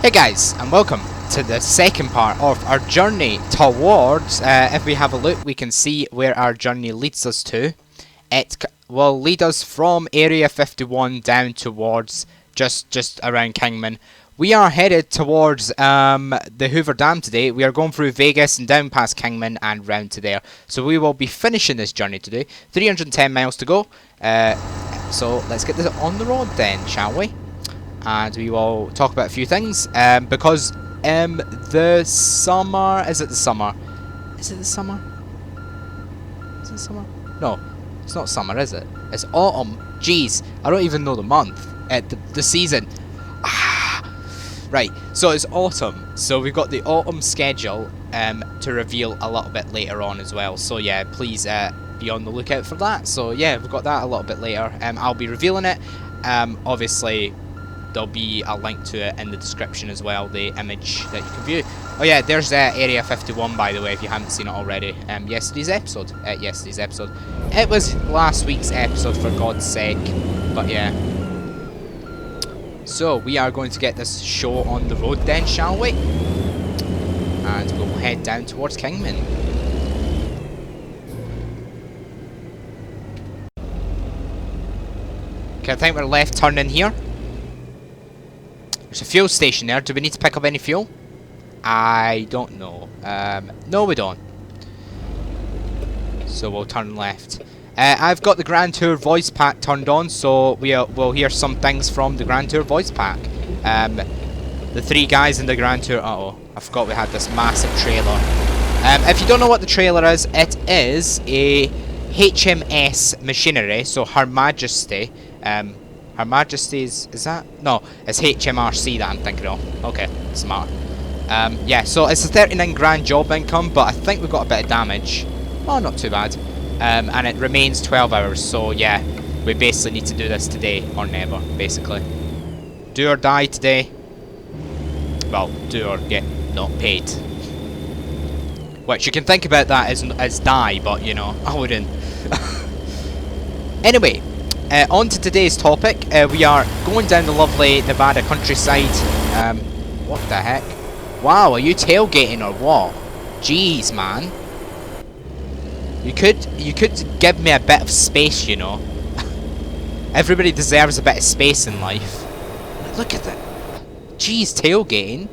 Hey guys, and welcome to the second part of our journey towards, if we have a look, we can see where our journey leads us to. It will lead us from Area 51 down towards just around Kingman. We are headed towards the Hoover Dam today. We are going through Vegas and down past Kingman and round to there. So we will be finishing this journey today. 310 miles to go. So let's get this on the road then, shall we? And we will talk about a few things, because the summer... Is it the summer? Is it the summer? Is it the summer? No, it's not summer, is it? It's autumn. Jeez, I don't even know the month. The season. Right, so it's autumn. So we've got the autumn schedule to reveal a little bit later on as well. So yeah, please be on the lookout for that. So yeah, we've got that a little bit later. I'll be revealing it. Obviously... there'll be a link to it in the description as well, the image that you can view. Oh yeah, there's Area 51, by the way, if you haven't seen it already. Yesterday's episode. It was last week's episode, for God's sake. But yeah. So, we are going to get this show on the road then, shall we? And we'll head down towards Kingman. Okay, I think we're left turning here. There's a fuel station there. Do we need to pick up any fuel? I don't know. No, we don't. So we'll turn left. I've got the Grand Tour voice pack turned on, so we'll hear some things from the Grand Tour voice pack. The three guys in the Grand Tour... Uh-oh, I forgot we had this massive trailer. If you don't know what the trailer is, it is a HMS machinery, so Her Majesty. Her Majesty's, is that? No, it's HMRC that I'm thinking of. Okay, smart. Yeah, so it's a 39 grand job income, but I think we've got a bit of damage. Oh, not too bad. And it remains 12 hours, so yeah, we basically need to do this today or never, basically. Do or die today. Well, do or get not paid. Which you can think about that as die, but you know, I wouldn't. Anyway. On to today's topic. We are going down the lovely Nevada countryside. What the heck? Wow, are you tailgating or what? Jeez, man. You could give me a bit of space, you know. Everybody deserves a bit of space in life. Look at that. Jeez, tailgating.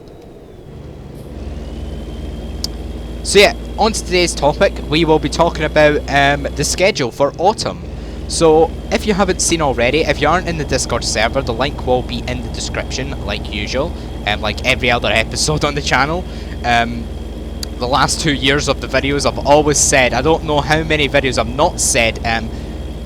So yeah, on to today's topic. We will be talking about the schedule for autumn. So, if you haven't seen already, if you aren't in the Discord server, the link will be in the description, like usual, like every other episode on the channel. The last 2 years of the videos, I've always said, I don't know how many videos I've not said,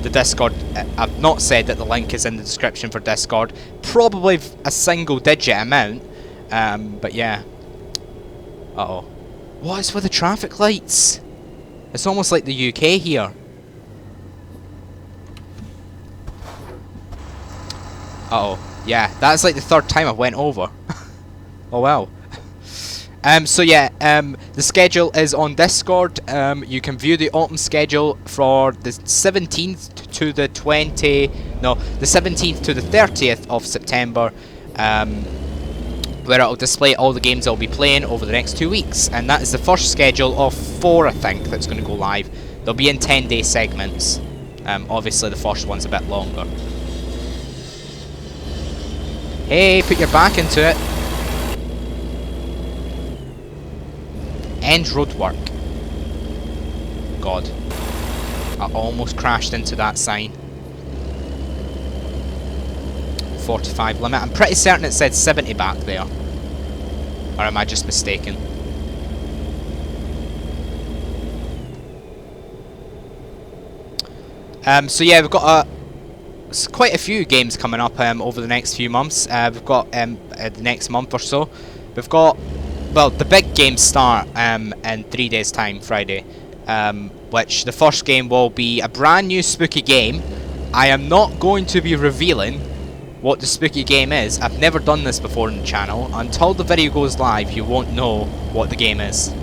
the Discord, I've not said that the link is in the description for Discord. Probably a single digit amount, but yeah. Uh-oh. What is with the traffic lights? It's almost like the UK here. Uh-oh. Yeah, that's like the third time I went over. Oh well. So yeah, the schedule is on Discord. You can view the autumn schedule for the 17th to the 17th to the 30th of September, where it'll display all the games I'll be playing over the next 2 weeks. And that is the first schedule of 4, I think, that's going to go live. They'll be in 10-day segments. Obviously the first one's a bit longer. Hey, put your back into it. End road work. God. I almost crashed into that sign. 45 limit. I'm pretty certain it said 70 back there. Or am I just mistaken? So yeah, we've got quite a few games coming up over the next few months. We've got the next month or so. We've got, well, the big games start in 3 days time, Friday, which the first game will be a brand new spooky game. I am not going to be revealing what the spooky game is. I've never done this before on the channel. Until the video goes live, you won't know what the game is.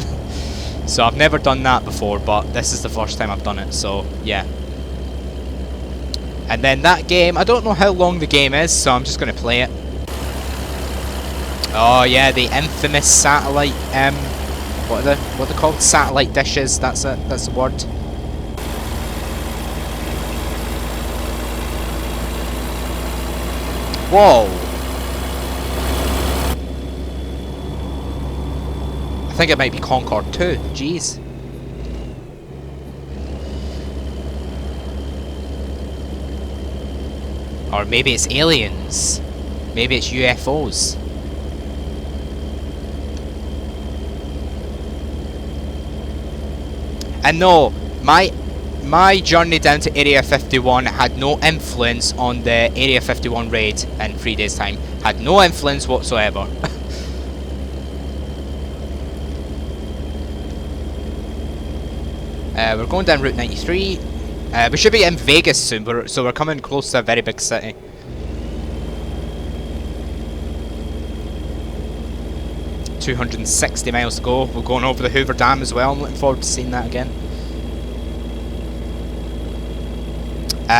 So I've never done that before, but this is the first time I've done it, so yeah. And then that game, I don't know how long the game is, so I'm just going to play it. Oh yeah, the infamous satellite. What are they called? Satellite dishes. That's it. That's the word. Whoa! I think it might be Concorde 2. Jeez. Or maybe it's aliens. Maybe it's UFOs. And no, my journey down to Area 51 had no influence on the Area 51 raid in 3 days' time. Had no influence whatsoever. We're going down Route 93. We should be in Vegas soon, so we're coming close to a very big city. $260 miles to go. We're going over the Hoover Dam as well. I'm looking forward to seeing that again.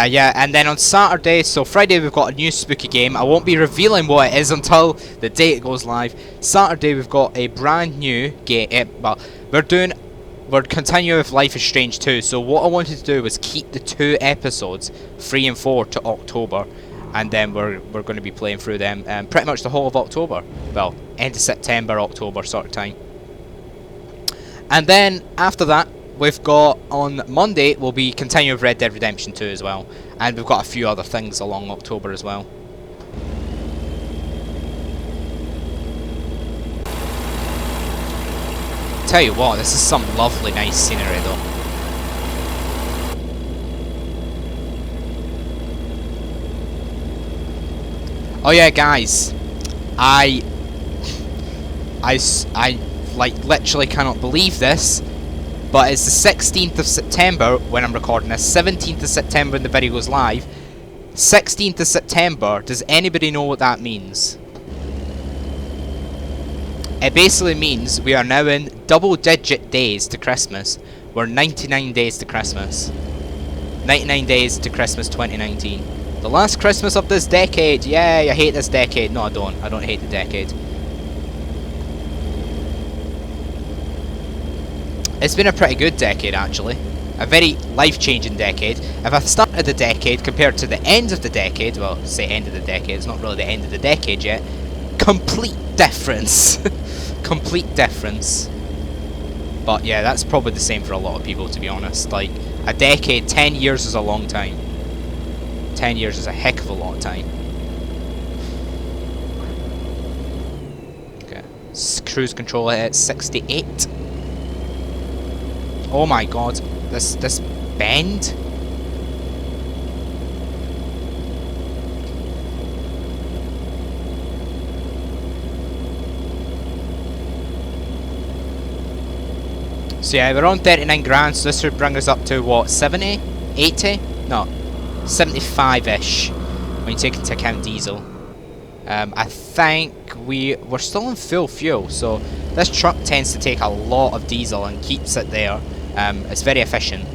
Yeah, and then on Saturday, so Friday we've got a new spooky game. I won't be revealing what it is until the day it goes live. Saturday we've got a brand new game. Well, we're continuing with Life is Strange 2. So what I wanted to do was keep the 2 episodes, 3 and 4, to October. And then we're going to be playing through them pretty much the whole of October. Well, end of September, October sort of time. And then after that, we've got on Monday, we'll be continuing with Red Dead Redemption 2 as well. And we've got a few other things along October as well. Tell you what, this is some lovely nice scenery though. Oh yeah, guys, I like literally cannot believe this, but it's the 16th of September when I'm recording this. 17th of September when the video goes live. 16th of September. Does anybody know what that means? It basically means we are now in double-digit days to Christmas. We're 99 days to Christmas. 99 days to Christmas 2019. The last Christmas of this decade. Yay, I hate this decade. No, I don't. I don't hate the decade. It's been a pretty good decade, actually. A very life-changing decade. If I started the decade compared to the end of the decade, well, say end of the decade, it's not really the end of the decade yet. Complete difference. Complete difference. But yeah, that's probably the same for a lot of people, to be honest. Like, a decade, 10 years is a long time. 10 years is a heck of a lot of time. Okay. Cruise control at 68. Oh my god. This bend? So yeah, we're on 39 grand, so this would bring us up to what, 70? 80? No. 75-ish when you take into account diesel. I think we're still on full fuel, so this truck tends to take a lot of diesel and keeps it there. It's very efficient.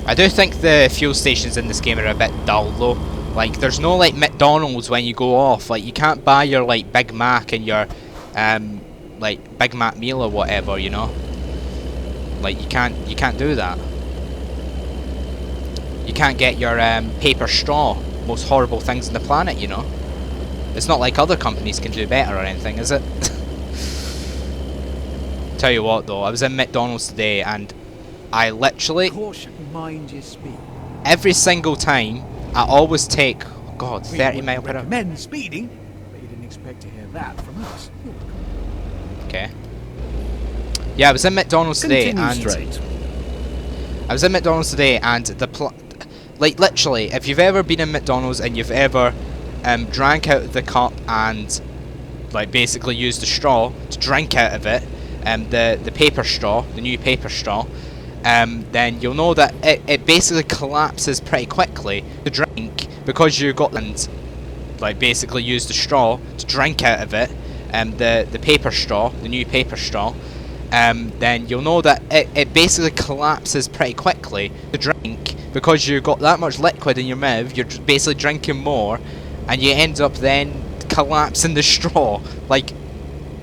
I do think the fuel stations in this game are a bit dull though. Like, there's no like McDonald's when you go off. Like, you can't buy your like Big Mac and your like Big Mac meal or whatever, you know. Like, you can't do that. You can't get your paper straw. Most horrible things on the planet, you know. It's not like other companies can do better or anything, is it? Tell you what though, I was in McDonald's today and I literally every single time I always take, oh god, 30 miles per hour. Recommend speeding, but you didn't expect to hear that from us. Okay. Yeah, I was in McDonald's today and like literally, if you've ever been in McDonald's and you've ever drank out of the cup and like basically used the straw to drink out of it, the paper straw, the new paper straw, then you'll know that it basically collapses pretty quickly to drink because you got and like basically used the straw to drink out of it, the paper straw, the new paper straw, then you'll know that it basically collapses pretty quickly to drink because you got that much liquid in your mouth, you're basically drinking more, and you end up then collapsing the straw. Like,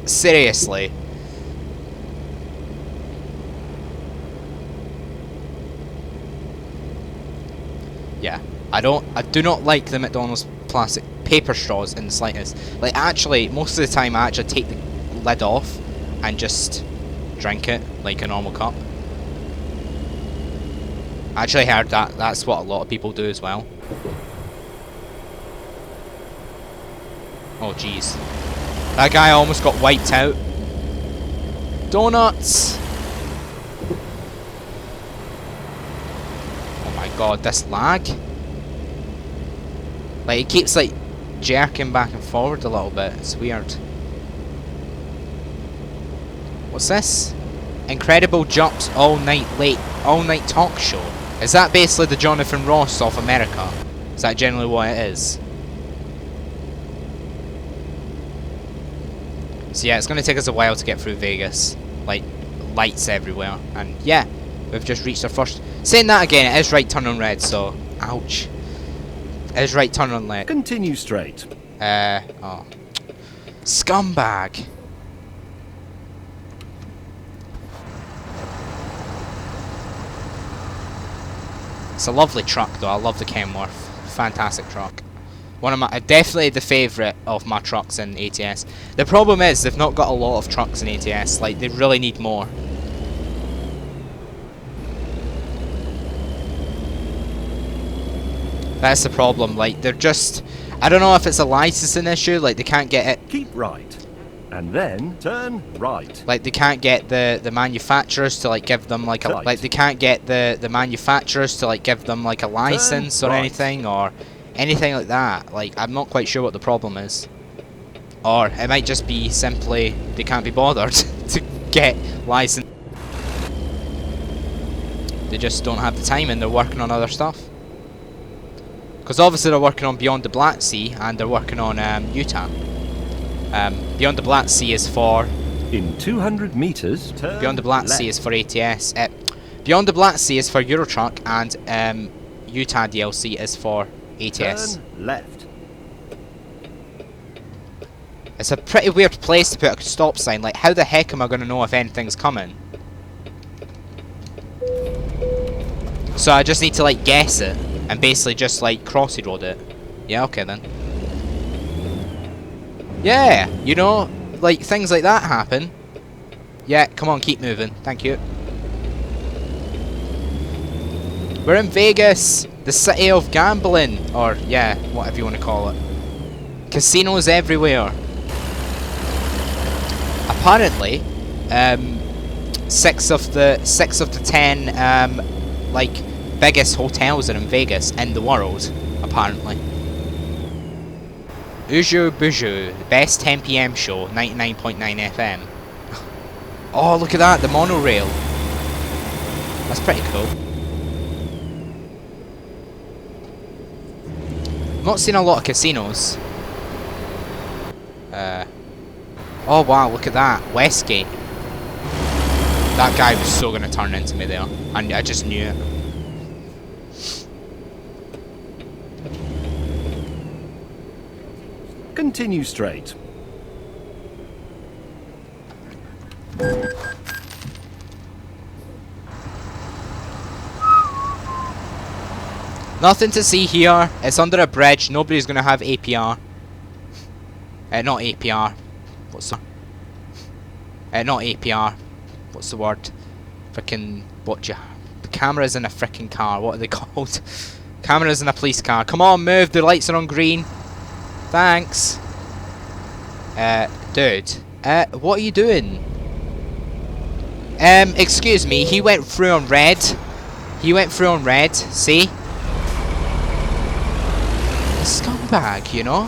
seriously. Yeah, I do not like the McDonald's plastic paper straws in the slightest. Like, actually, most of the time I actually take the lid off and just drink it like a normal cup. I actually heard that that's what a lot of people do as well. Oh jeez. That guy almost got wiped out. Donuts! Oh my god, this lag. Like, it keeps like jerking back and forward a little bit. It's weird. What's this? Incredible jumps all night talk show. Is that basically the Jonathan Ross of America? Is that generally what it is? So yeah, it's going to take us a while to get through Vegas. Like, lights everywhere. And yeah, we've just reached our first... Saying that again, it is right turn on red, so... Ouch. It is right turn on red. Continue straight. Oh. Scumbag. It's a lovely truck though, I love the Kenworth. Fantastic truck. One of my, definitely the favourite of my trucks in ATS. The problem is, they've not got a lot of trucks in ATS, like, they really need more. That's the problem, like, they're just... I don't know if it's a licensing issue, like, they can't get it... Keep right. And then turn right. Like, they can't get the manufacturers to, like, give them, like, a... Right. Like, they can't get the manufacturers to, like, give them, like, a license or right. anything, or... anything like that. Like, I'm not quite sure what the problem is. Or it might just be simply they can't be bothered to get license. They just don't have the time and they're working on other stuff. Because obviously they're working on Beyond the Black Sea and they're working on Utah. Beyond the Black Sea is for... In 200 meters, turn Beyond the Black left. Sea is for ATS. Beyond the Black Sea is for Eurotruck and Utah DLC is for ATS. Turn left. It's a pretty weird place to put a stop sign. Like, how the heck am I going to know if anything's coming? So I just need to, like, guess it. And basically just, like, crossy road it. Yeah, okay then. Yeah, you know, like, things like that happen. Yeah, come on, keep moving. Thank you. We're in Vegas, the city of gambling, or yeah, whatever you want to call it. Casinos everywhere. Apparently, 6 of the 10 like biggest hotels are in Vegas in the world. Apparently. Uju Buju, the best 10 PM show, 99.9 FM. Oh, look at that, the monorail. That's pretty cool. I've not seen a lot of casinos. Oh wow, look at that. Westgate. That guy was so going to turn into me there. And I just knew it. Continue straight. Nothing to see here. It's under a bridge. Nobody's going to have APR. Not APR. What's the... not APR. What's the word? Frickin' what you... The cameras in a frickin' car. What are they called? Cameras in a police car. Come on, move. The lights are on green. Thanks. Dude. What are you doing? Excuse me. He went through on red. He went through on red. See? A scumbag, you know?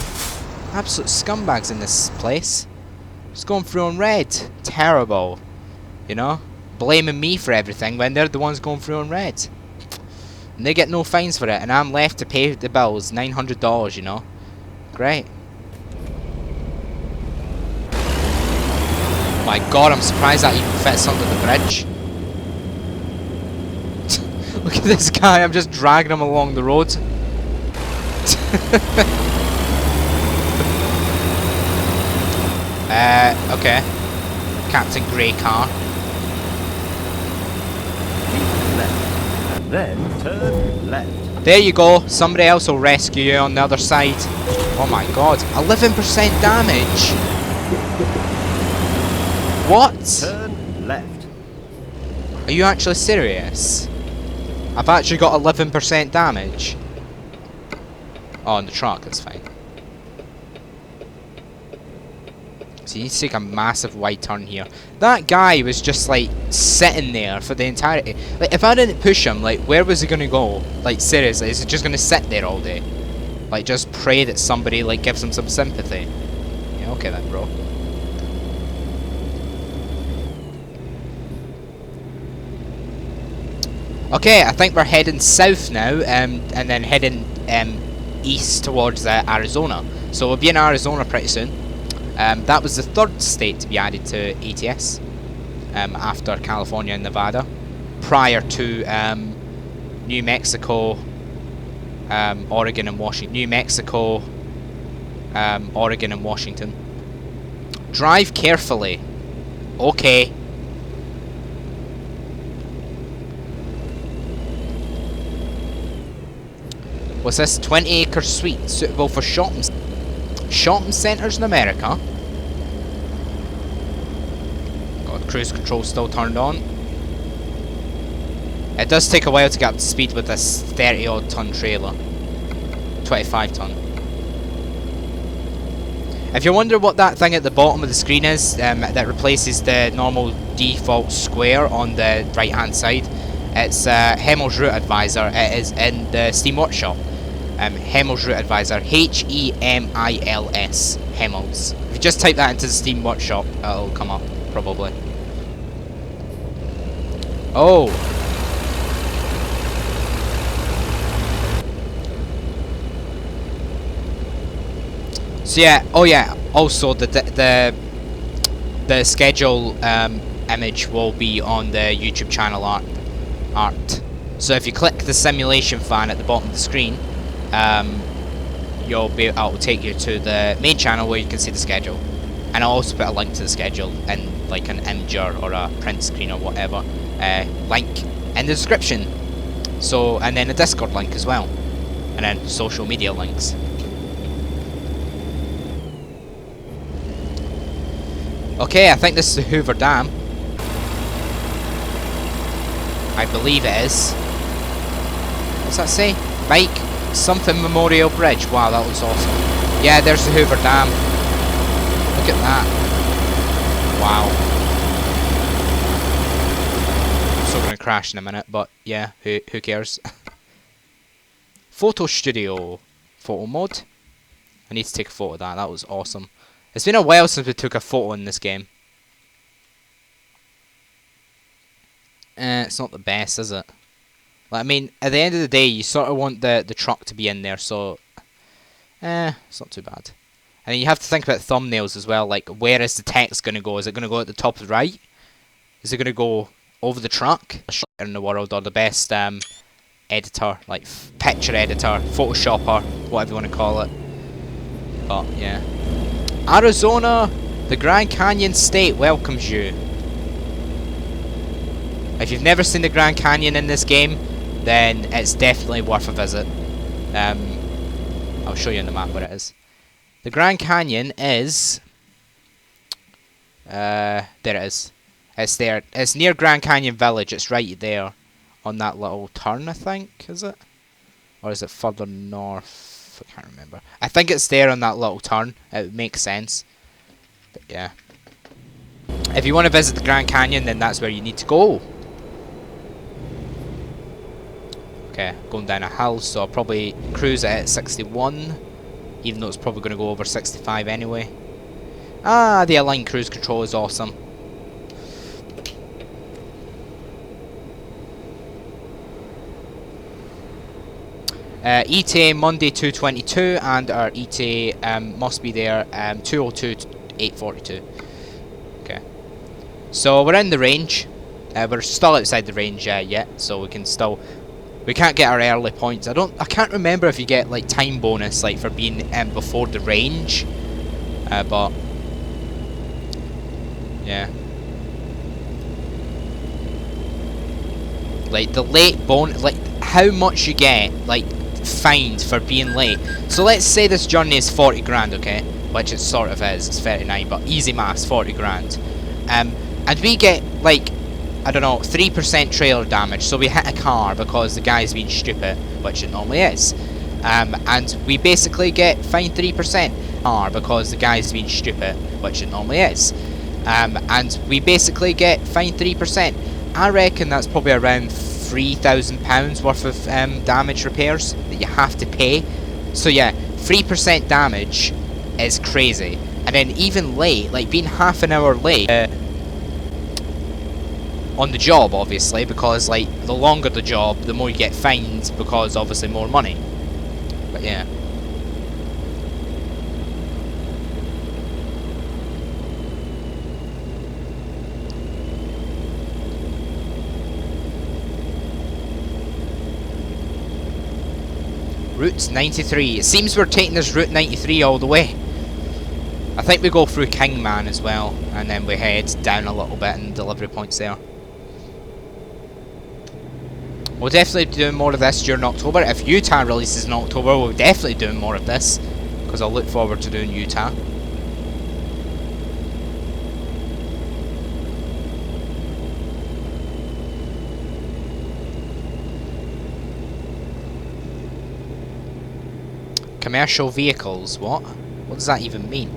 Absolute scumbags in this place. Just going through on red. Terrible. You know? Blaming me for everything when they're the ones going through on red. And they get no fines for it, and I'm left to pay the bills, $900, you know? Great. My god, I'm surprised that even fits under the bridge. Look at this guy, I'm just dragging him along the road. Okay. Captain Grey car. Keep left. And then turn left. There you go. Somebody else will rescue you on the other side. Oh my god. 11% damage. What? Turn left. Are you actually serious? I've actually got 11% damage. Oh, on the truck, that's fine. So you need to take a massive wide turn here. That guy was just like sitting there for the entirety. Like if I didn't push him, like where was he gonna go? Like seriously, is he just gonna sit there all day? Like just pray that somebody like gives him some sympathy. Yeah, okay then, bro. Okay, I think we're heading south now, and then heading east towards Arizona. So we'll be in Arizona pretty soon. That was the third state to be added to ATS after California and Nevada, prior to New Mexico, Oregon and Washington. New Mexico, Oregon and Washington. Drive carefully. Okay. What's this? 20-acre suite suitable for shopping centres in America. Got cruise control still turned on. It does take a while to get up to speed with this 30-odd ton trailer. 25 ton. If you wonder what that thing at the bottom of the screen is, that replaces the normal default square on the right hand side, it's Hemmel's Route Advisor. It is in the Steam Workshop. Hemmel's Route Advisor, H-E-M-I-L-S, Hemmel's. If you just type that into the Steam Workshop, it'll come up, probably. Oh! So yeah, oh yeah, also the schedule image will be on the YouTube channel art. So if you click the simulation fan at the bottom of the screen, it'll take you to the main channel where you can see the schedule, and I'll also put a link to the schedule in like an imager or a print screen or whatever link in the description. So, and then a Discord link as well, and then social media links. Okay, I think this is the Hoover Dam. I believe it is. What's that say? Mike? Something Memorial Bridge. Wow, that looks awesome. Yeah, there's the Hoover Dam. Look at that. Wow. I'm still gonna crash in a minute, but yeah, who cares? Photo studio. Photo mode. I need to take a photo of that. That was awesome. It's been a while since we took a photo in this game. It's not the best, is it? Like, I mean, at the end of the day, you sort of want the truck to be in there, so... it's not too bad. And you have to think about thumbnails as well, like, where is the text going to go? Is it going to go at the top right? Is it going to go over the truck? In the world, or the best editor, like, picture editor, photoshopper, whatever you want to call it. But, yeah. Arizona, the Grand Canyon State welcomes you. If you've never seen the Grand Canyon in this game, then it's definitely worth a visit. I'll show you on the map where it is. The Grand Canyon is... there it is. It's there. It's near Grand Canyon Village. It's right there. On that little turn, I think, is it? Or is it further north? I can't remember. I think it's there on that little turn. It makes sense. But yeah. If you want to visit the Grand Canyon, then that's where you need to go. Okay, going down a hill, so I'll probably cruise it at 61. Even though it's probably going to go over 65 anyway. Ah, the aligned cruise control is awesome. ETA Monday 222, and our ETA must be there 202 to 842. Okay. So we're in the range. We're still outside the range yet, so we can still We can't get our early points. I can't remember if you get like time bonus like for being before the range. But yeah. Like the late bonus, like how much you get like fined for being late. So let's say this journey is 40 grand, okay? Which it sort of is. It's 39, but easy maths, 40 grand. And we get like, I don't know, 3% trailer damage, so we hit a car because the guy's being stupid, which it normally is. And we basically get fined 3% car because the guy's being stupid, which it normally is. And we basically get fined 3%. I reckon that's probably around £3,000 worth of damage repairs that you have to pay. So yeah, 3% damage is crazy. And then even late, like being half an hour late, on the job, obviously, because like the longer the job, the more you get fined, because obviously more money. But yeah. Route 93. It seems we're taking this Route 93 all the way. I think we go through Kingman as well, and then we head down a little bit and delivery points there. We'll definitely be doing more of this during October. If Utah releases in October, we'll definitely doing more of this, because I'll look forward to doing Utah. Commercial vehicles, what? What does that even mean?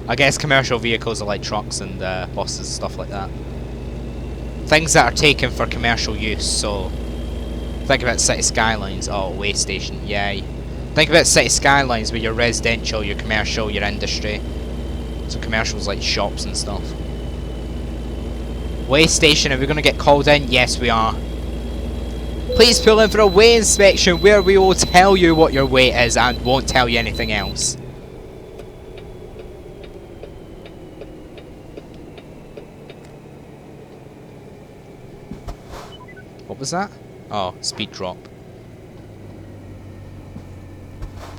I guess commercial vehicles are like trucks and buses, stuff like that. Things that are taken for commercial use, so think about city skylines. Oh, way station, yay. Think about city skylines with your residential, your commercial, your industry. So commercials like shops and stuff. Way station, are we going to get called in? Yes, we are. Please pull in for a weigh inspection where we will tell you what your weight is and won't tell you anything else. What was that? Oh, speed drop.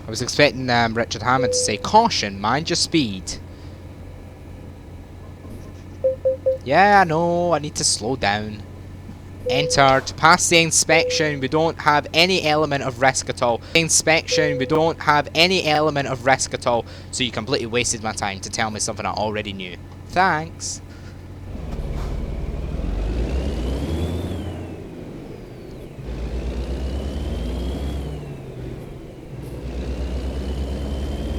I was expecting Richard Hammond to say, "Caution, mind your speed." Yeah, I know, I need to slow down. Entered. Pass the inspection, we don't have any element of risk at all. Inspection, we don't have any element of risk at all. So you completely wasted my time to tell me something I already knew. Thanks.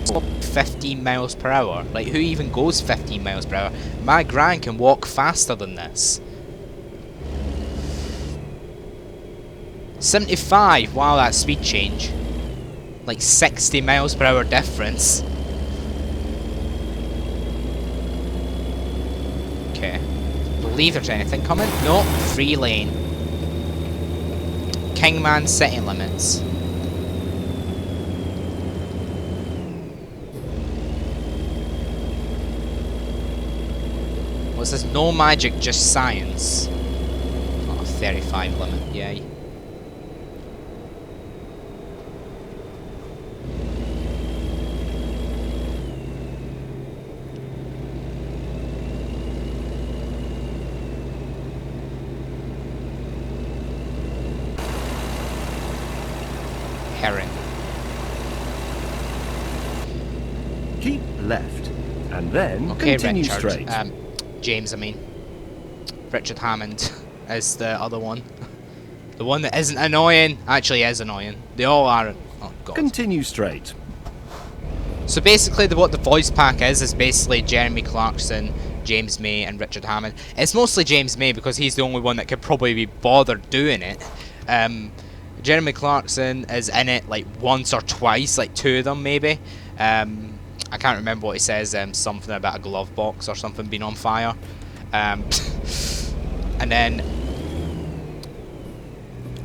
Stop 15 miles per hour. Like, who even goes 15 miles per hour? My gran can walk faster than this. 75. Wow, that speed change. Like 60 miles per hour difference. Okay. Believe there's anything coming. No, free lane. Kingman city limits. What's this? No magic, just science. Oh, 35 limit, yay. Herring. Keep left, and then Okay, continue Richard. straight. James, I mean. Richard Hammond is the other one. The one that isn't annoying actually is annoying. They all are. Oh, God. Continue straight. So basically, what the voice pack is basically Jeremy Clarkson, James May, and Richard Hammond. It's mostly James May because he's the only one that could probably be bothered doing it. Jeremy Clarkson is in it like once or twice, like 2 of them maybe. I can't remember what he says, something about a glove box or something being on fire. And then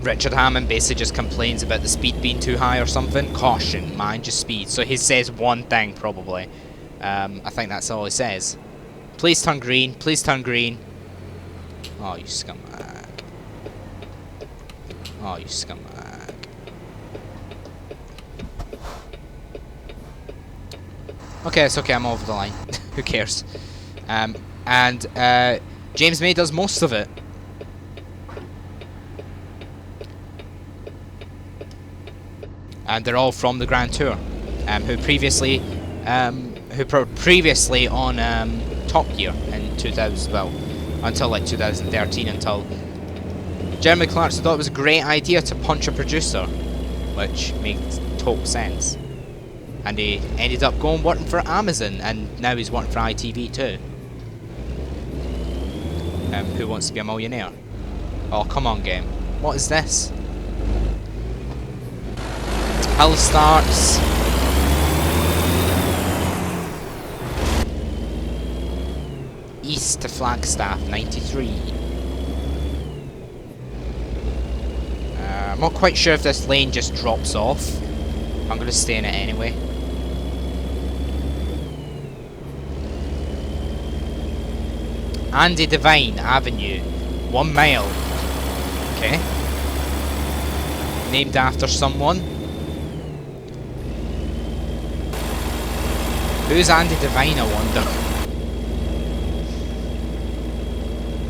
Richard Hammond basically just complains about the speed being too high or something. Caution, mind your speed. So he says one thing probably. I think that's all he says. Please turn green, please turn green. Oh, you scumbag. Oh, you scumbag. Okay, it's okay, I'm over the line. Who cares? James May does most of it. And they're all from the Grand Tour, who previously on Top Gear in 2000, well, until like 2013, until Jeremy Clarkson thought it was a great idea to punch a producer, which makes total sense. And he ended up working for Amazon, and now he's working for ITV too. Who Wants to Be a Millionaire? Oh, come on, game. What is this? Hill starts. East to Flagstaff, 93. I'm not quite sure if this lane just drops off. I'm going to stay in it anyway. Andy Devine Avenue, 1 mile. Okay. Named after someone. Who's Andy Devine, I wonder?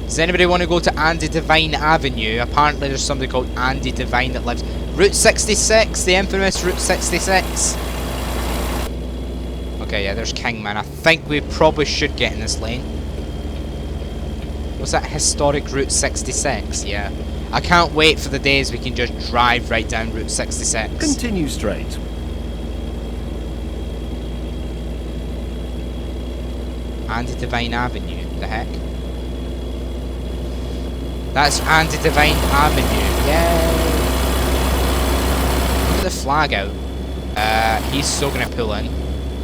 Does anybody want to go to Andy Devine Avenue? Apparently there's somebody called Andy Devine that lives... Route 66, the infamous Route 66. Okay, yeah, there's Kingman. I think we probably should get in this lane. What's that? Historic Route 66, yeah. I can't wait for the days we can just drive right down Route 66. Continue straight. Andy Devine Avenue, the heck? That's Andy Devine Avenue, yay! Look at the flag out. He's still gonna pull in.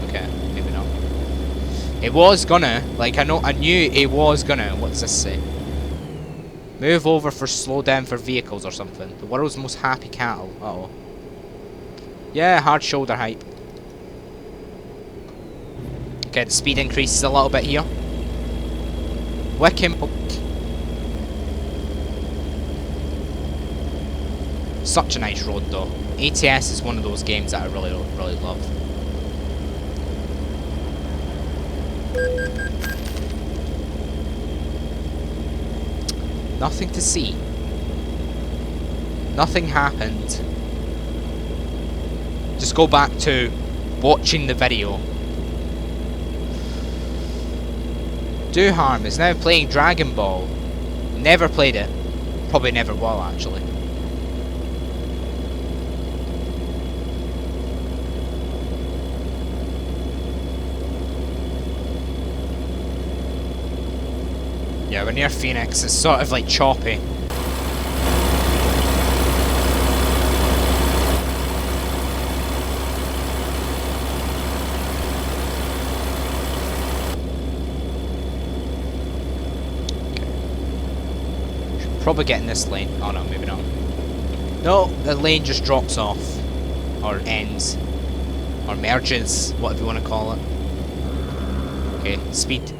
Okay, maybe not. It was gonna, like I knew it was gonna. What does this say? Move over for slow down for vehicles or something. The world's most happy cattle. Uh-oh. Yeah, hard shoulder hype. Okay, the speed increases a little bit here. Wickham. Such a nice road though. ATS is one of those games that I really love. Nothing to see. Nothing happened. Just go back to watching the video. Do Harm is now playing Dragon Ball. Never played it. Probably never will actually. Yeah, we're near Phoenix. It's sort of like choppy. Probably get in this lane. Oh no, maybe not. No, the lane just drops off. Or ends. Or merges, whatever you want to call it. Okay, speed.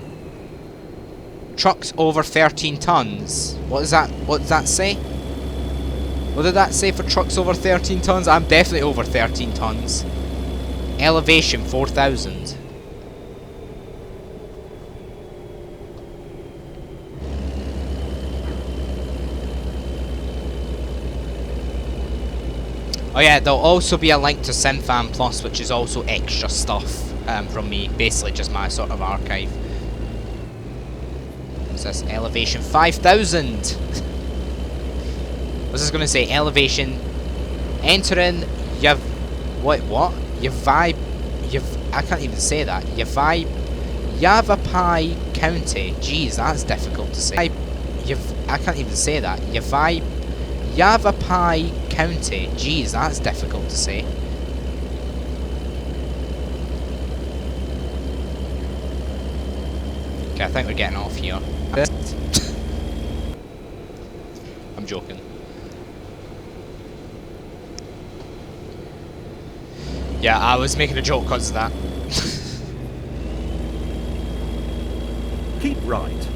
Trucks over 13 tons. What does that say? What did that say for trucks over 13 tons? I'm definitely over 13 tons. Elevation 4,000. Oh yeah, there'll also be a link to SimFan Plus, which is also extra stuff from me. Basically just my sort of archive. What's this? Elevation 5,000! What's this gonna say? Elevation... Entering... What? I can't even say that. Yavapai County. Jeez, that's difficult to say. I can't even say that. Yavapai County. Jeez, that's difficult to say. Okay, I think we're getting off here. I'm joking. Yeah, I was making a joke because of that. Keep right.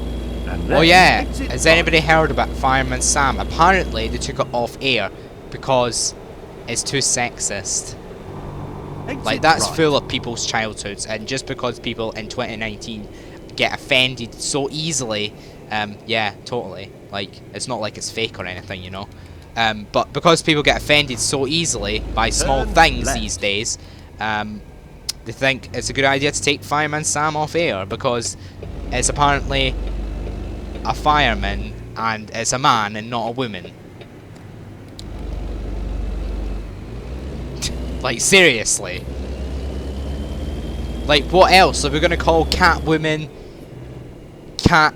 and then Oh yeah, exit has right. anybody heard about Fireman Sam? Apparently they took it off air because it's too sexist. Exit Like, that's right. full of people's childhoods, and just because people in 2019 get offended so easily, yeah, totally. Like, it's not like it's fake or anything, you know. But because people get offended so easily by small Turn things left. these days, they think it's a good idea to take Fireman Sam off air because it's apparently a fireman and it's a man and not a woman. Like, seriously. Like, what else? Are we gonna call Catwoman Cat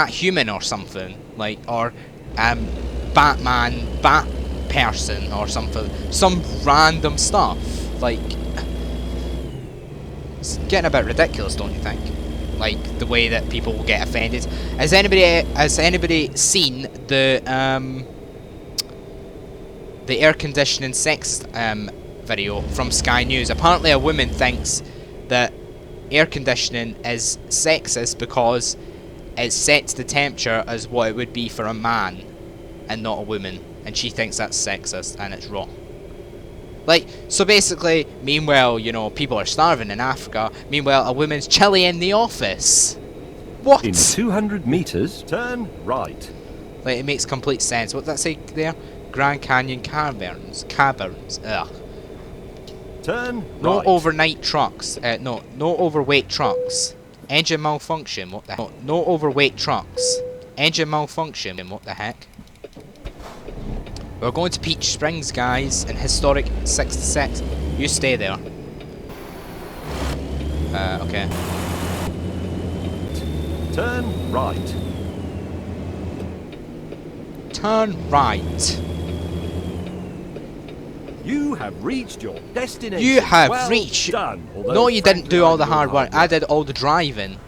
Human or something? Like, or Batman Bat Person or something? Some random stuff. Like, it's getting a bit ridiculous, don't you think? Like, the way that people will get offended. Has anybody seen the air conditioning sex video from Sky News? Apparently a woman thinks that air conditioning is sexist because it sets the temperature as what it would be for a man and not a woman, and she thinks that's sexist and it's wrong. Like, so basically, meanwhile, you know, people are starving in Africa, meanwhile a woman's chilly in the office. What? In 200 meters, turn right. Like, it makes complete sense. What did that say there? Grand Canyon Caverns. Ugh. Turn No right. overnight trucks. No overweight trucks. Engine malfunction. What the heck? No overweight trucks. Engine malfunction. What the heck? We're going to Peach Springs, guys, in historic 66. You stay there. Okay. Turn right. Turn right. You have reached your destination. You have well reached. Done, No, you didn't do all the hard work. I work. did all the driving.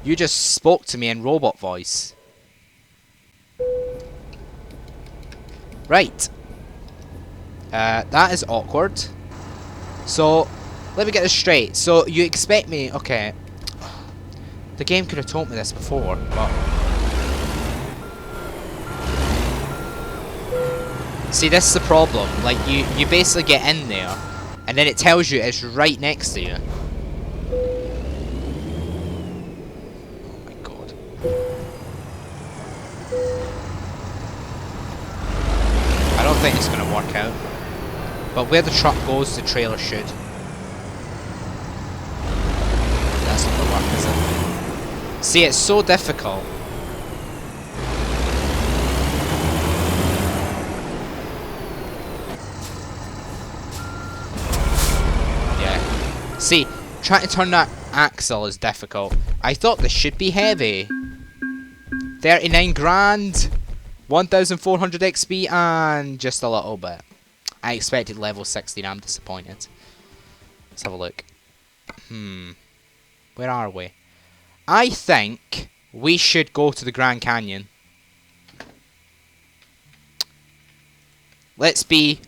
You just spoke to me in robot voice. Right. That is awkward. So, let me get this straight. So, you expect me... Okay. The game could have told me this before, but... See, this is the problem. Like, you basically get in there, and then it tells you it's right next to you. Oh my god. I don't think it's going to work out. But where the truck goes, the trailer should. That's not going to work, is it? See, it's so difficult. Yeah. See, trying to turn that axle is difficult. I thought this should be heavy. 39 grand. 1400 XP and just a little bit. I expected level 16, I'm disappointed. Let's have a look. Where are we? I think we should go to the Grand Canyon. Let's be...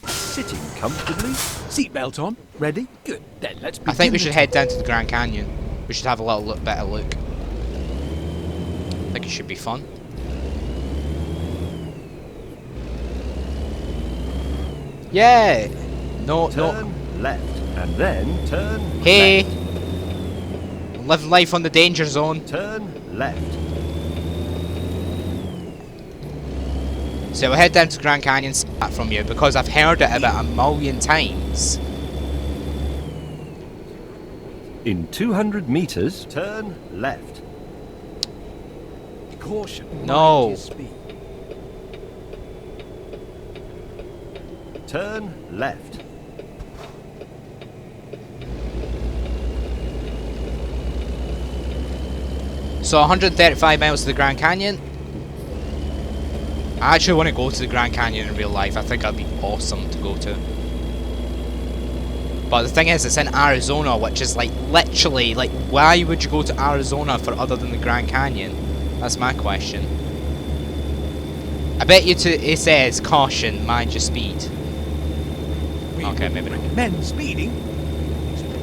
Sitting comfortably. Seatbelt on. Ready? Good. Then let's begin. I think we should head down to the Grand Canyon. We should have a little better look. I think it should be fun. Yeah! No, Turn left. And then turn Hey! left. I'm living life on the danger zone. Turn left. So we'll head down to Grand Canyon from you because I've heard it about 1,000,000 times. In 200 meters, turn left. Caution. No. Mind your speed. Turn left. So 135 miles to the Grand Canyon. I actually want to go to the Grand Canyon in real life. I think that'd be awesome to go to. But the thing is, it's in Arizona, which is like literally, like, why would you go to Arizona for other than the Grand Canyon? That's my question. I bet you it says, caution, mind your speed. We Okay, maybe not. recommend speeding.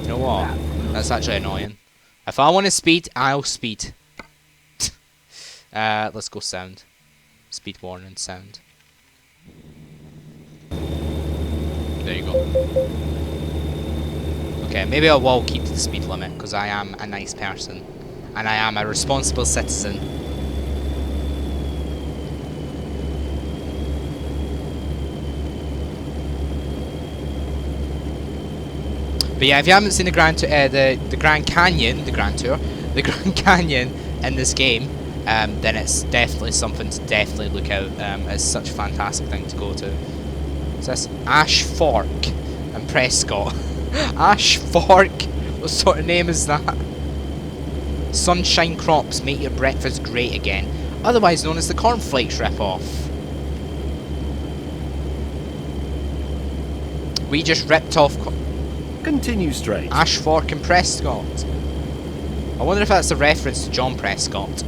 You know what? That's actually annoying. If I want to speed, I'll speed. Let's go sound. Speed warning sound. There you go. Okay, maybe I will keep to the speed limit because I am a nice person and I am a responsible citizen. But yeah, if you haven't seen the Grand Canyon in this game, then it's definitely something to definitely look out. It's such a fantastic thing to go to. What's this? Ash Fork and Prescott. Ash Fork? What sort of name is that? Sunshine crops make your breakfast great again. Otherwise known as the cornflakes rip-off. We just ripped off... Continue straight. Ash Fork and Prescott. I wonder if that's a reference to John Prescott.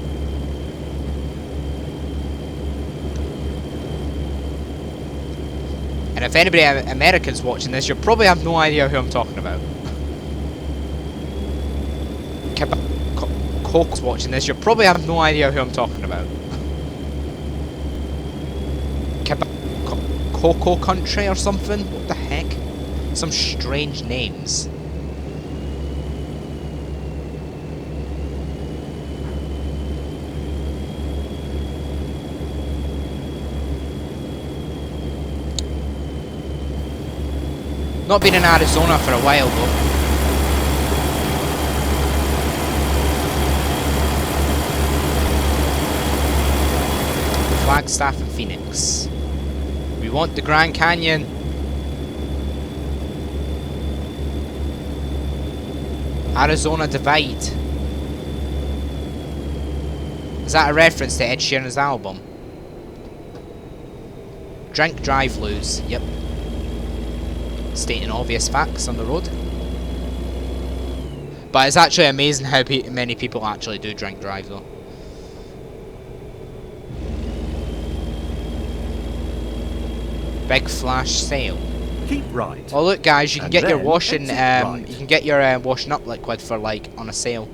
And if anybody Americans watching this, you probably have no idea who I'm talking about. Coke's watching this, you probably have no idea who I'm talking about. Cocoa Country or something? What the heck? Some strange names. Not been in Arizona for a while though. Flagstaff and Phoenix. We want the Grand Canyon. Arizona Divide. Is that a reference to Ed Sheeran's album? Drink, drive, lose. Yep. Stating obvious facts on the road. But it's actually amazing how many people actually do drink, drive though. Big flash sale. Keep right. Oh look, guys, you can get your washing. Right. You can get your washing up liquid for like on a sale.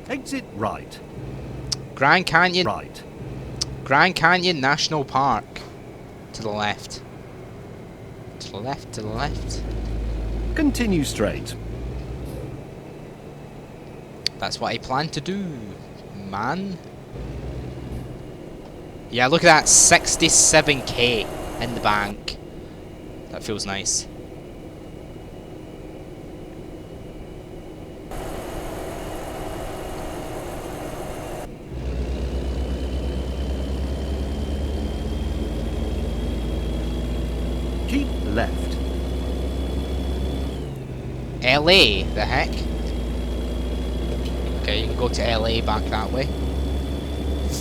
Exit right. Grand Canyon. Right. Grand Canyon National Park. To the left. To the left. To the left. Continue straight. That's what I plan to do, man. Yeah, look at that, 67k in the bank. That feels nice. Keep left. LA, the heck? Okay, you can go to LA back that way.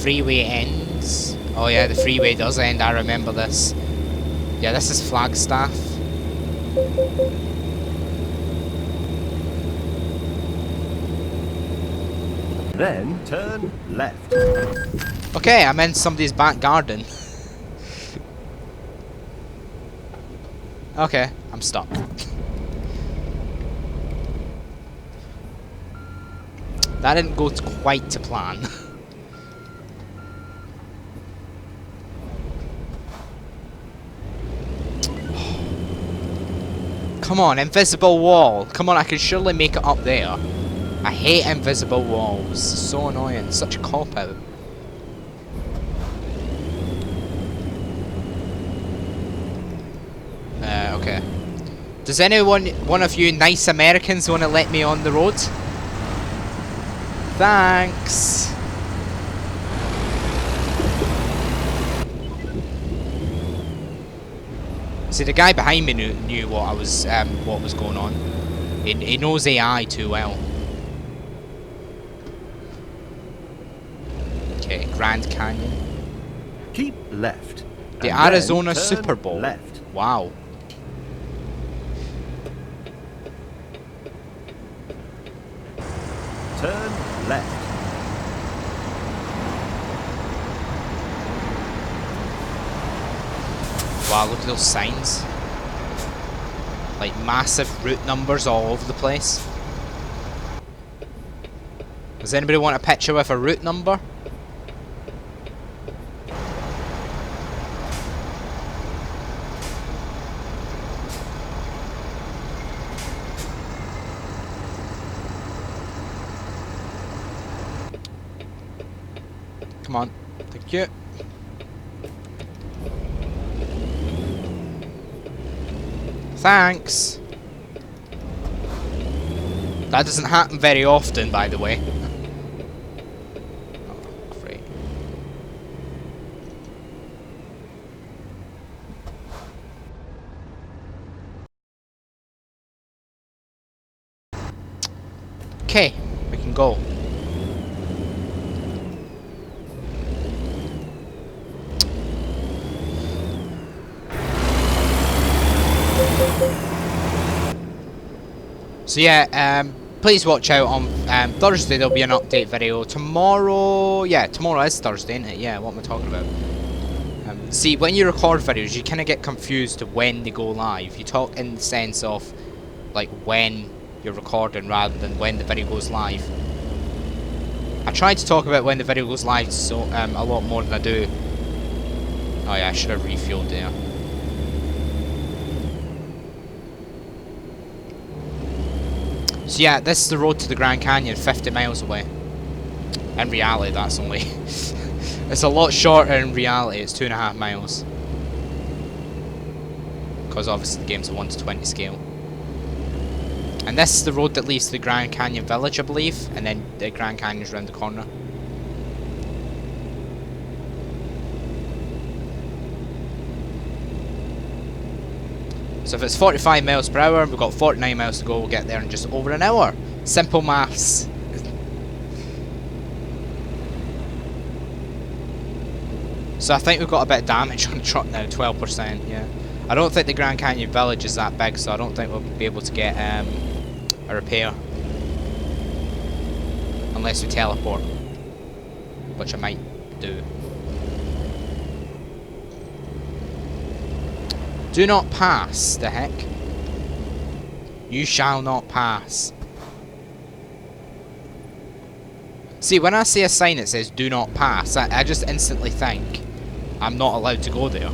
Freeway ends. Oh yeah, the freeway does end, I remember this. Yeah, this is Flagstaff. Then turn left. Okay, I'm in somebody's back garden. Okay, I'm stuck. That didn't go quite to plan. Come on, invisible wall. Come on, I can surely make it up there. I hate invisible walls. So annoying. Such a cop-out. Okay. Does one of you nice Americans want to let me on the road? Thanks. See, the guy behind me knew what was going on. He knows AI too well. Okay, Grand Canyon. Keep left. The And then Arizona turn Super Bowl. Left. Wow. Turn left. Wow, look at those signs. Like massive route numbers all over the place. Does anybody want a picture with a route number? Come on. Thank you. Thanks. That doesn't happen very often, by the way. Oh, great. Okay, we can go. So yeah, please watch out on Thursday. There'll be an update video. Tomorrow, yeah, tomorrow is Thursday, isn't it? Yeah, what am I talking about? See, when you record videos, you kind of get confused to when they go live. You talk in the sense of like when you're recording rather than when the video goes live. I try to talk about when the video goes live so a lot more than I do. Oh yeah, I should have refueled there. So yeah, this is the road to the Grand Canyon, 50 miles away. In reality, that's only... it's a lot shorter in reality, it's 2.5 miles. Because obviously the game's a 1:20 scale. And this is the road that leads to the Grand Canyon Village, I believe. And then the Grand Canyon's around the corner. So if it's 45 miles per hour, we've got 49 miles to go, we'll get there in just over an hour. Simple maths. So I think we've got a bit of damage on the truck now, 12%, yeah. I don't think the Grand Canyon Village is that big, so I don't think we'll be able to get a repair. Unless we teleport. Which I might do. Do not pass, the heck. You shall not pass. See, when I see a sign that says do not pass, I just instantly think I'm not allowed to go there.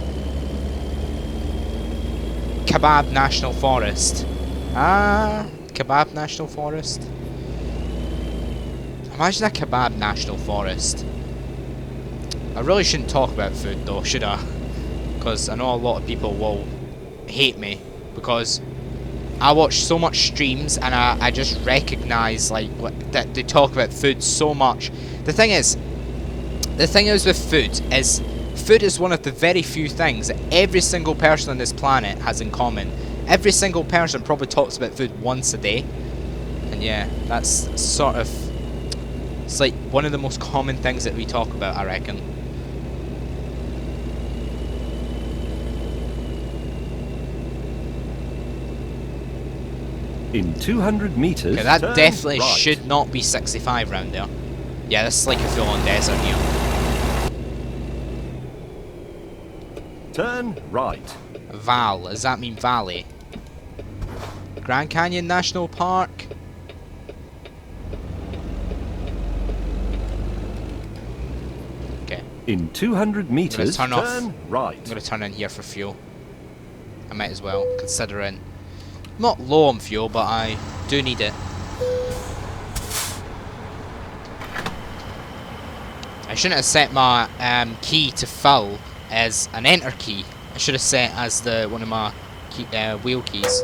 Kebab National Forest. Ah, Kebab National Forest. Imagine a Kebab National Forest. I really shouldn't talk about food though, should I? Because I know a lot of people will hate me because I watch so much streams and I just recognise like that they talk about food so much. The thing is with food is one of the very few things that every single person on this planet has in common. Every single person probably talks about food once a day. And yeah, that's sort of, it's like one of the most common things that we talk about, I reckon. In 200 meters, Okay, that definitely right. should not be 65 round there. Yeah, this is like a full-on desert here. Turn right. Val, does that mean valley? Grand Canyon National Park. Okay, In 200 meters, turn off. turn right. I'm gonna turn in here for fuel. I might as well, considering I'm not low on fuel, but I do need it. I shouldn't have set my key to fill as an enter key. I should have set as the one of my key, wheel keys.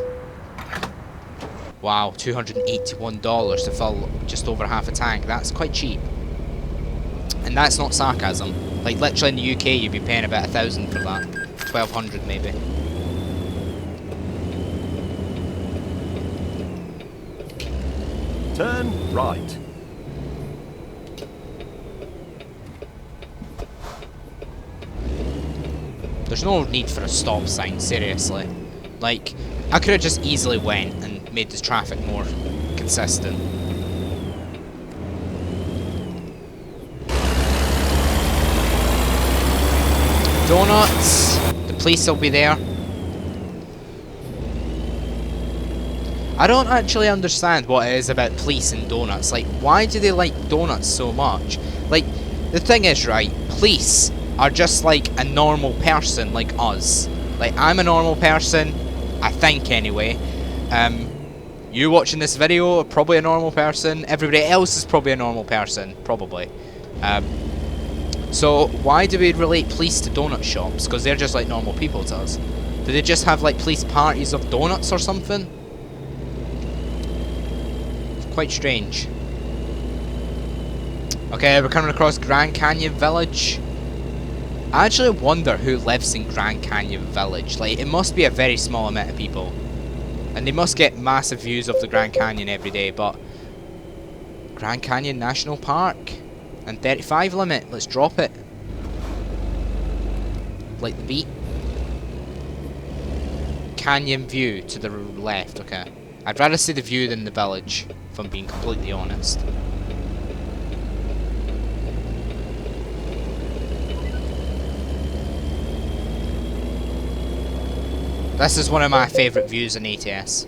Wow, $281 to fill just over half a tank. That's quite cheap. And that's not sarcasm. Like literally in the UK, you'd be paying about 1,000 for that, 1,200 maybe. Turn right. There's no need for a stop sign, seriously. Like, I could have just easily went and made the traffic more consistent. Donuts! The police will be there. I don't actually understand what it is about police and donuts. Like, why do they like donuts so much? Like, the thing is, right, police are just like a normal person like us. Like, I'm a normal person, I think anyway. You watching this video are probably a normal person. Everybody else is probably a normal person, probably. So, why do we relate police to donut shops? Because they're just like normal people to us. Do they just have like police parties of donuts or something? Quite strange. Okay, we're coming across Grand Canyon Village. I actually wonder who lives in Grand Canyon Village. Like, it must be a very small amount of people. And they must get massive views of the Grand Canyon every day, but... Grand Canyon National Park. And 35 limit. Let's drop it. Like the beat. Canyon view to the left, okay. I'd rather see the view than the village, if I'm being completely honest. This is one of my favourite views in ATS.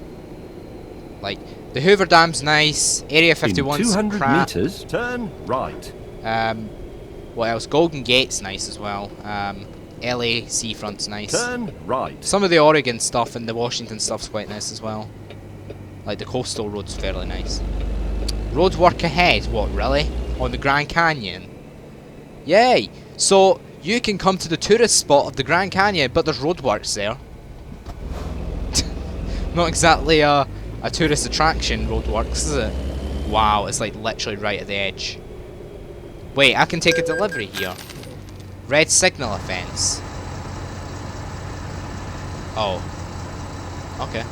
Like, the Hoover Dam's nice, Area 51's in 200 crap. meters, turn right. What else? Golden Gate's nice as well. LA Seafront's nice. Turn right. Some of the Oregon stuff and the Washington stuff's quite nice as well. Like, the coastal road's fairly nice. Road work ahead? What, really? On the Grand Canyon? Yay! So, you can come to the tourist spot of the Grand Canyon, but there's roadworks there. Not exactly a tourist attraction, roadworks, is it? Wow, it's like literally right at the edge. Wait, I can take a delivery here. Red signal offence. Oh. Okay.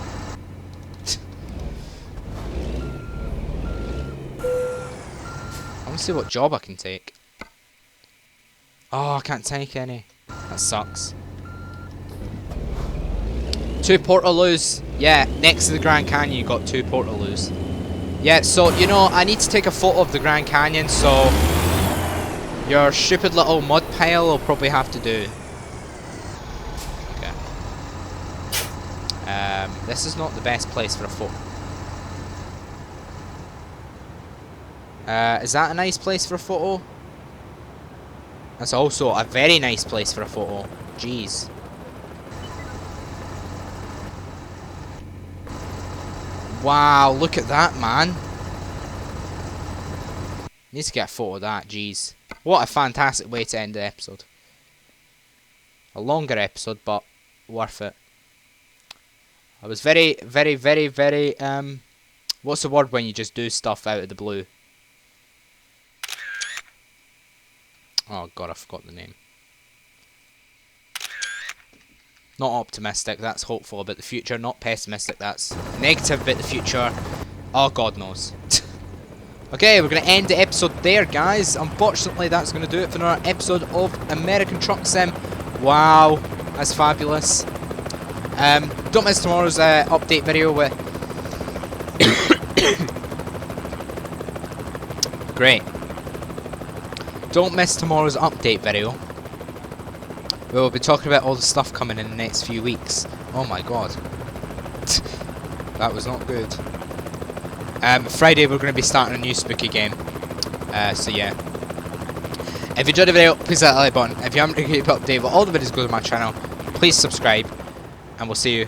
I want to see what job I can take. Oh, I can't take any. That sucks. 2 portaloos. Yeah, next to the Grand Canyon you got 2 portaloos. Yeah, so, you know, I need to take a photo of the Grand Canyon, so... Your stupid little mud pile will probably have to do. Okay. This is not the best place for a photo. Is that a nice place for a photo? That's also a very nice place for a photo. Jeez. Wow, look at that, man. Need to get a photo of that, jeez. What a fantastic way to end the episode. A longer episode, but worth it. I was very, what's the word when you just do stuff out of the blue? Oh god, I forgot the name. Not optimistic, that's hopeful about the future. Not pessimistic, that's negative about the future. Oh, God knows. Okay, we're going to end the episode there, guys. Unfortunately, that's going to do it for another episode of American Truck Sim. Wow, that's fabulous. Don't miss tomorrow's update video with... Great. Don't miss tomorrow's update video. We'll be talking about all the stuff coming in the next few weeks. Oh my god. That was not good. Friday we're going to be starting a new spooky game. So yeah. If you enjoyed the video, please hit that like button. If you haven't been keep up to date with all the videos go to my channel, please subscribe. And we'll see you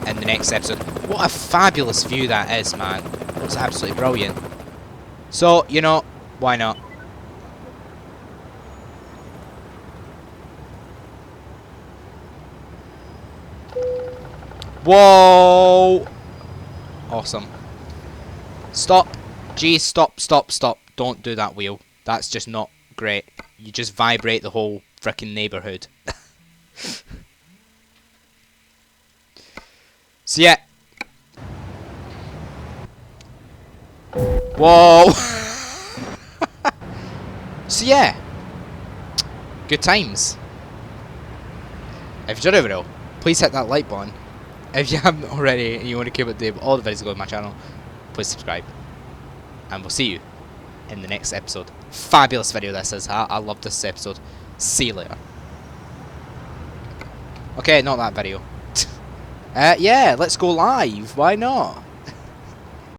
in the next episode. What a fabulous view that is, man. It's absolutely brilliant. So, you know, why not? Whoa! Awesome. Stop. Jeez, stop. Don't do that wheel. That's just not great. You just vibrate the whole frickin' neighborhood. So yeah. Whoa! So yeah. Good times. If you enjoyed the video, please hit that like button. If you haven't already and you want to keep up to date with all the videos that go to my channel, please subscribe. And we'll see you in the next episode. Fabulous video this is. I love this episode. See you later. Okay, not that video. Yeah, let's go live. Why not?